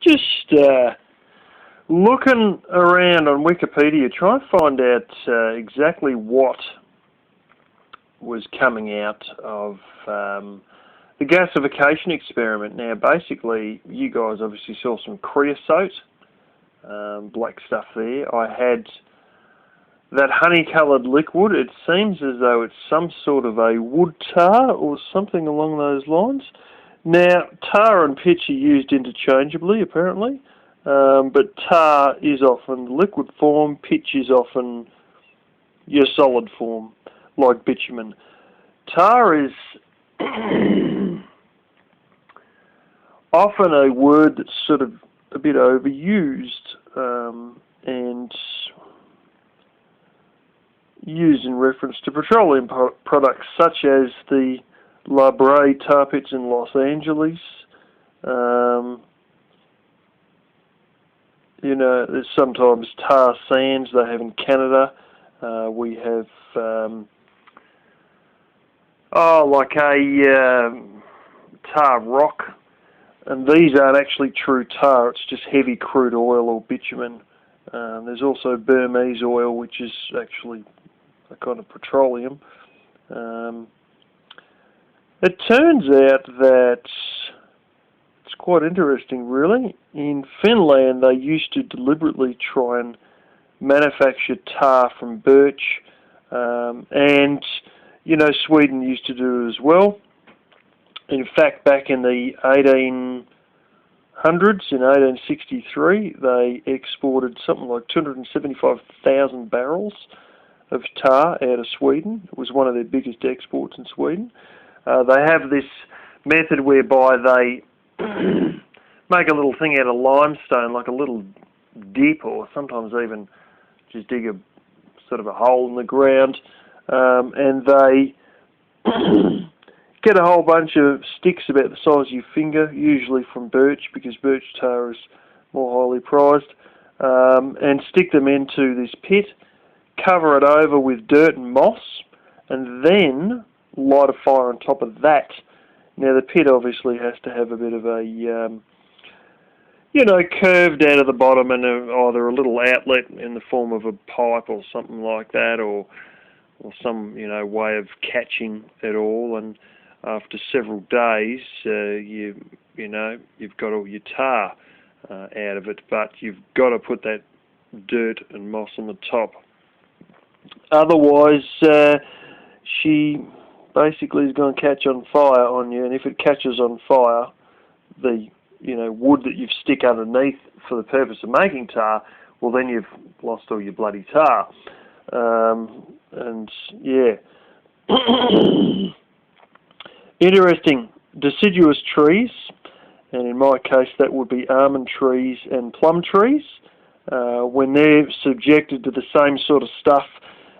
just looking around on Wikipedia, trying to find out exactly what was coming out of the gasification experiment. Now, basically, you guys obviously saw some creosote, black stuff there. I had that honey-coloured liquid. It seems as though it's some sort of a wood tar or something along those lines. Now, tar and pitch are used interchangeably, apparently, but tar is often the liquid form, pitch is often your solid form, like bitumen. Tar is often a word that's sort of a bit overused and used in reference to petroleum products such as the La Brea tar pits in Los Angeles. There's sometimes tar sands they have in Canada. We have like a tar rock, and these aren't actually true tar, it's just heavy crude oil or bitumen. There's also Burmese oil, which is actually a kind of petroleum. It turns out that it's quite interesting, really. In Finland, they used to deliberately try and manufacture tar from birch, and Sweden used to do it as well. In fact, back in the 1800s, in 1863, they exported something like 275,000 barrels of tar out of Sweden. It was one of their biggest exports in Sweden. They have this method whereby they make a little thing out of limestone, like a little dip, or sometimes even just dig a sort of a hole in the ground, and they get a whole bunch of sticks about the size of your finger, usually from birch, because birch tar is more highly prized, and stick them into this pit, cover it over with dirt and moss, and then light a fire on top of that. Now, the pit obviously has to have a bit of a, curved out of the bottom, and either a little outlet in the form of a pipe or something like that, or some, way of catching it all. And after several days, you've got all your tar out of it, but you've got to put that dirt and moss on the top. Otherwise, she basically is going to catch on fire on you, and if it catches on fire, the wood that you've stick underneath for the purpose of making tar, well, then you've lost all your bloody tar. And yeah, interesting. Deciduous trees, and in my case that would be almond trees and plum trees, when they're subjected to the same sort of stuff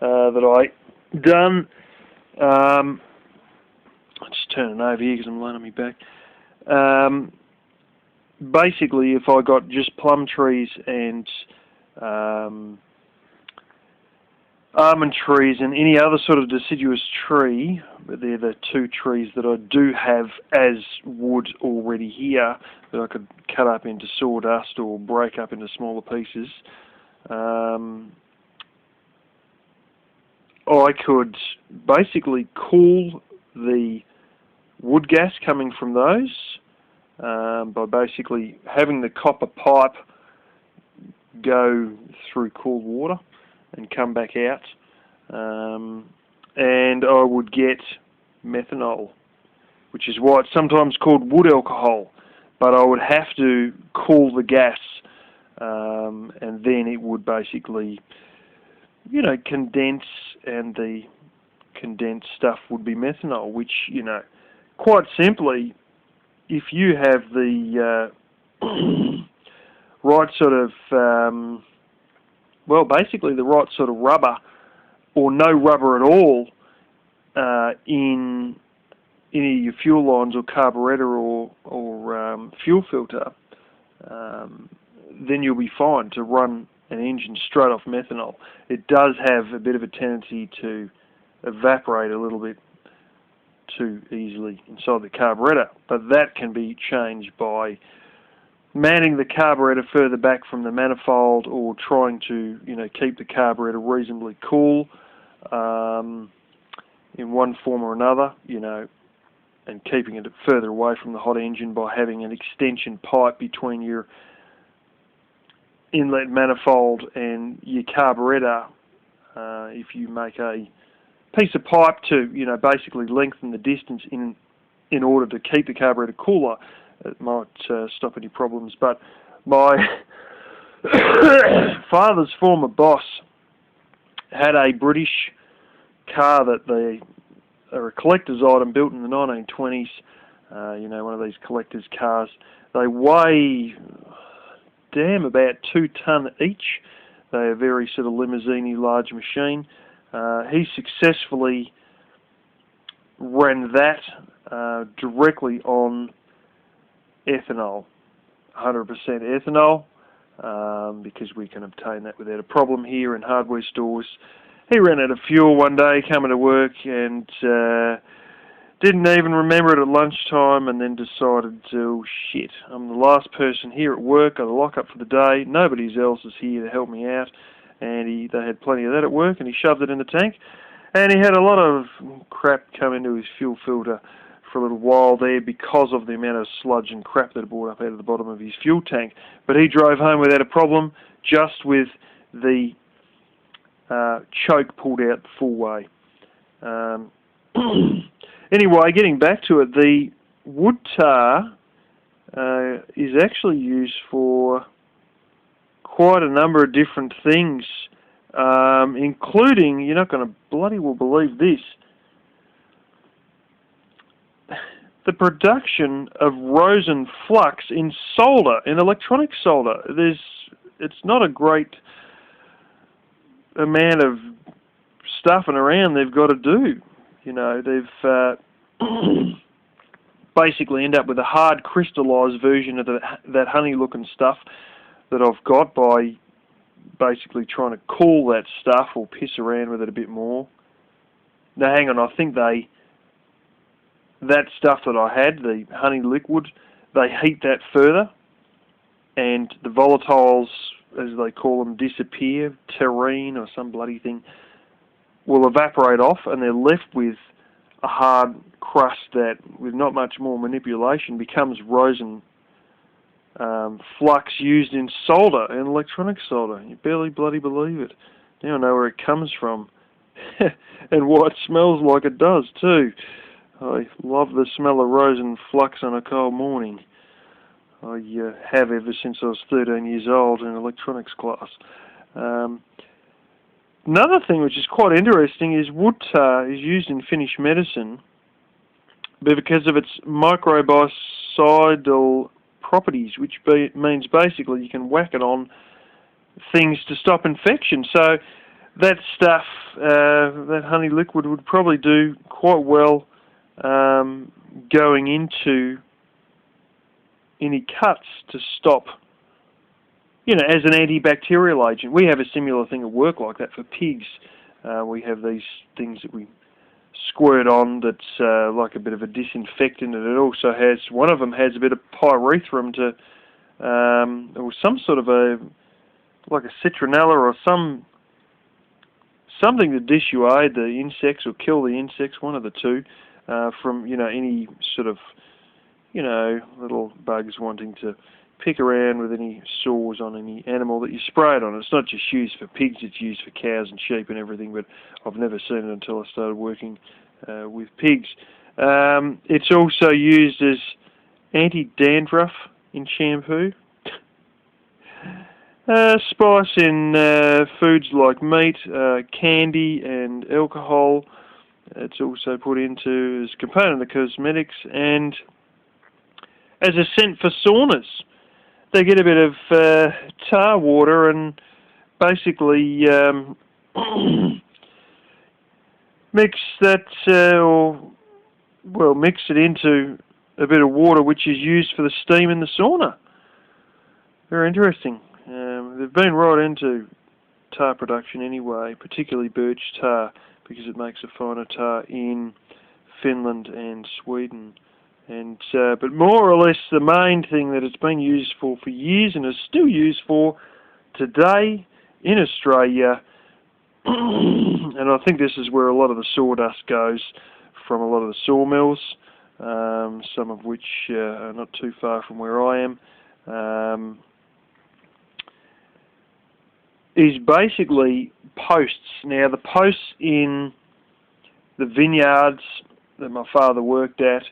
that I done. I'm just turning over here because I'm laying on my back. Basically, if I got just plum trees and almond trees and any other sort of deciduous tree, but they're the two trees that I do have as wood already here that I could cut up into sawdust or break up into smaller pieces. I could basically cool the wood gas coming from those by basically having the copper pipe go through cold water and come back out, and I would get methanol, which is why it's sometimes called wood alcohol, but I would have to cool the gas, and then it would basically condense, and the condensed stuff would be methanol, which, quite simply, if you have the right sort of, basically the right sort of rubber, or no rubber at all, in any of your fuel lines or carburetor or fuel filter, then you'll be fine to run an engine straight off methanol. It does have a bit of a tendency to evaporate a little bit too easily inside the carburetor, but that can be changed by mounting the carburetor further back from the manifold, or trying to, keep the carburetor reasonably cool in one form or another, and keeping it further away from the hot engine by having an extension pipe between your inlet manifold and your carburetor. If you make a piece of pipe to, basically lengthen the distance in order to keep the carburetor cooler, it might stop any problems. But my father's former boss had a British car that are a collector's item built in the 1920s, one of these collector's cars. They weigh, about 2 ton each. They're a very sort of limousine-y large machine. He successfully ran that directly on ethanol, 100% ethanol, because we can obtain that without a problem here in hardware stores. He ran out of fuel one day coming to work and didn't even remember it at lunchtime, and then decided, oh shit, I'm the last person here at work, I'll lock up for the day, nobody else is here to help me out, and they had plenty of that at work, and he shoved it in the tank, and he had a lot of crap come into his fuel filter for a little while there because of the amount of sludge and crap that had brought up out of the bottom of his fuel tank. But he drove home without a problem, just with the choke pulled out the full way. Anyway, getting back to it, the wood tar is actually used for quite a number of different things, including, you're not going to bloody well believe this, the production of rosin flux in solder, in electronic solder. It's not a great amount of stuffing around they've got to do. They've basically end up with a hard crystallized version of that honey-looking stuff that I've got by basically trying to cool that stuff or piss around with it a bit more. Now, hang on, I think that stuff that I had, the honey liquid, they heat that further, and the volatiles, as they call them, disappear, terrene or some bloody thing, will evaporate off, and they're left with a hard crust that, with not much more manipulation, becomes rosin flux used in solder, in electronic solder. You barely bloody believe it. Now I know where it comes from and why it smells like it does too. I love the smell of rosin flux on a cold morning. I have ever since I was 13 years old in electronics class. Another thing which is quite interesting is wood tar is used in Finnish medicine, but because of its microbicidal properties, which means basically you can whack it on things to stop infection. So that stuff, that honey liquid, would probably do quite well going into any cuts to stop, as an antibacterial agent. We have a similar thing at work like that for pigs. We have these things that we squirt on that's like a bit of a disinfectant, and it also has, one of them has a bit of pyrethrum to, or some sort of like a citronella or something to dissuade the insects or kill the insects, one of the two, from, any sort of, little bugs wanting to pick around with any sores on any animal that you spray it on. It's not just used for pigs, it's used for cows and sheep and everything, but I've never seen it until I started working with pigs. It's also used as anti-dandruff in shampoo. Spice in foods like meat, candy and alcohol. It's also put into as a component of the cosmetics, and as a scent for saunas. They get a bit of tar water and basically mix that, mix it into a bit of water which is used for the steam in the sauna. Very interesting. They've been right into tar production anyway, particularly birch tar, because it makes a finer tar in Finland and Sweden And but more or less the main thing that it's been used for years and is still used for today in Australia, and I think this is where a lot of the sawdust goes from a lot of the sawmills, some of which are not too far from where I am, is basically posts. Now, the posts in the vineyards that my father worked at,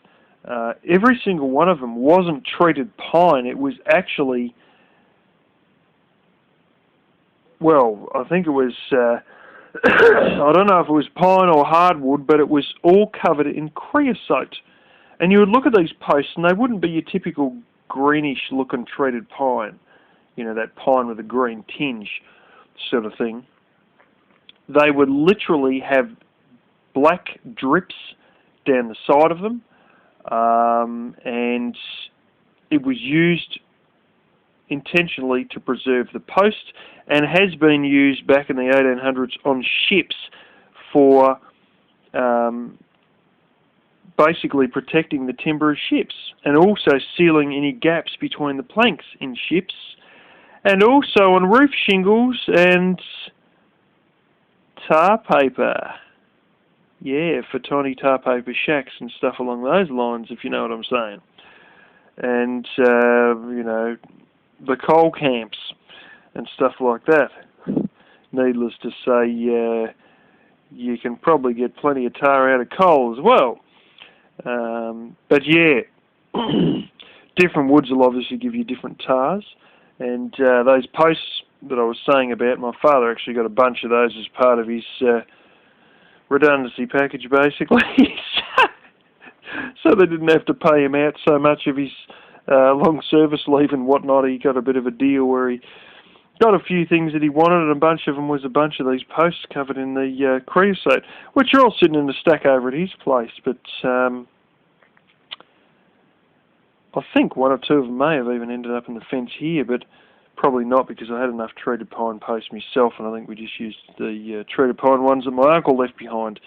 every single one of them wasn't treated pine. It was actually, well, I think it was, I don't know if it was pine or hardwood, but it was all covered in creosote. And you would look at these posts and they wouldn't be your typical greenish looking treated pine, you know, that pine with a green tinge sort of thing. They would literally have black drips down the side of them, and it was used intentionally to preserve the post, and has been used back in the 1800s on ships for basically protecting the timber of ships, and also sealing any gaps between the planks in ships, and also on roof shingles and tar paper. Yeah, for tiny tar paper shacks and stuff along those lines, if you know what I'm saying. And, you know, the coal camps and stuff like that. Needless to say, you can probably get plenty of tar out of coal as well. But yeah, different woods will obviously give you different tars. And those posts that I was saying about, my father actually got a bunch of those as part of his redundancy package, basically. So they didn't have to pay him out so much of his long service leave and whatnot. He got a bit of a deal where he got a few things that he wanted, and a bunch of them was a bunch of these posts covered in the creosote, which are all sitting in the stack over at his place. But I think one or two of them may have even ended up in the fence here, but probably not, because I had enough treated pine posts myself, and I think we just used the treated pine ones that my uncle left behind.